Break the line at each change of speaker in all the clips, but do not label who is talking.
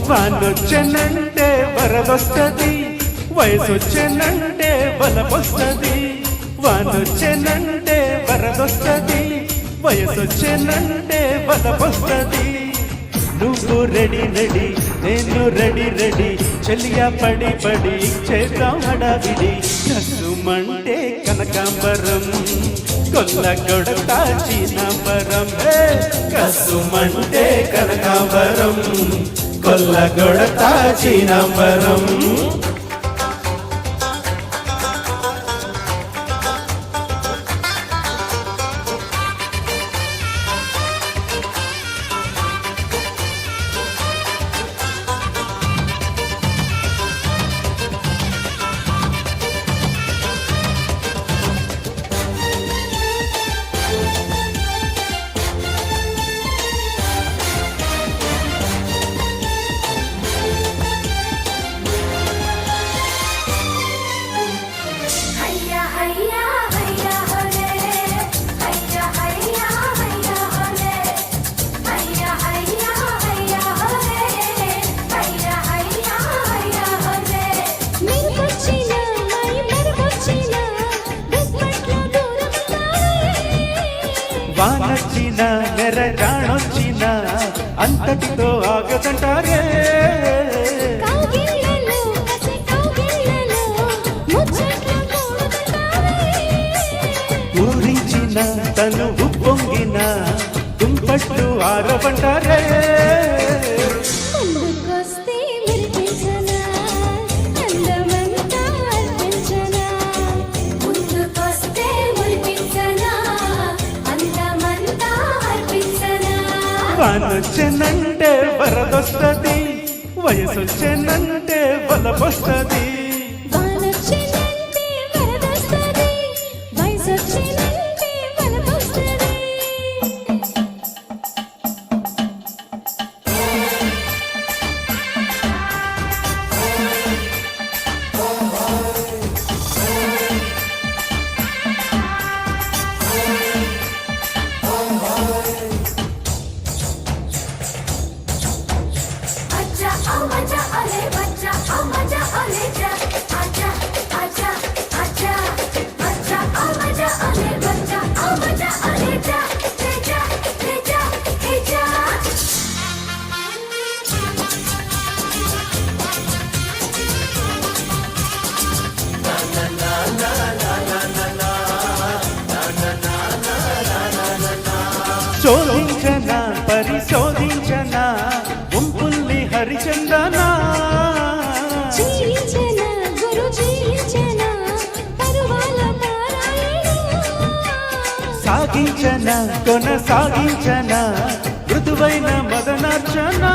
వానొచ్చెనంటే వరదొస్తది, వయసొచ్చెనంటే బలమొస్తది. వానొచ్చెనంటే వరదొస్తది, వయసొచ్చెనంటే బలమొస్తది. నువ్వు ready ready, నేను ready ready, చెలియా పడి పడి చేద్దాం హడావిడి. కసుమంటే కనకాంబరం, కొల్ల కొడతా చీనాంబరం. కసుమంటే కనకాంబరం, కొల్ల కొడతా చీనాంబరం. వానొచ్చిన నెరగాణొచ్చిన అంతటితో ఆగదంటారే. ఊరించిన తను ఉప్పొంగిన దుంపట్లు ఆరవంటారే. వానొచ్చెనంటే వరదొస్తది, వయసొచ్చెనంటే బలమొస్తది. శోధించనా పరిశోధించనా ఉంపుల్ని హరిచందనా. సాగించనా కొనసాగించనా మృదువైన మదనార్చనా.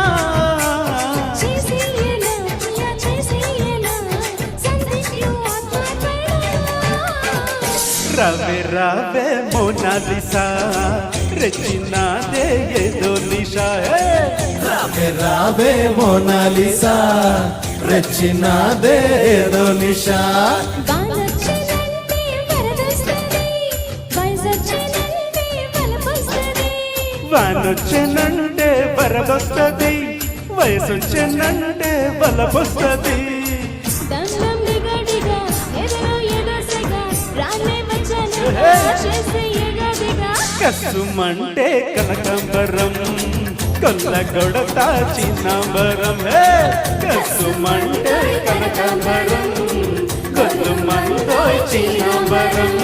రావే రావే మోనాలిసా, రెచ్చినాదే ఏదో నిషా.
రావే రావే మోనాలిసా, రెచ్చినాదే ఏదో నిషా.
వానొచ్చెనంటే వరదొస్తది, వయసొచ్చెనంటే బలమొస్తది. కసుమంటే కనకాంబరం, కొల్ల కొడతా చీనాంబరం. కసుమంటే కనకాంబరం, కొల్లు మందో చీనాంబరం.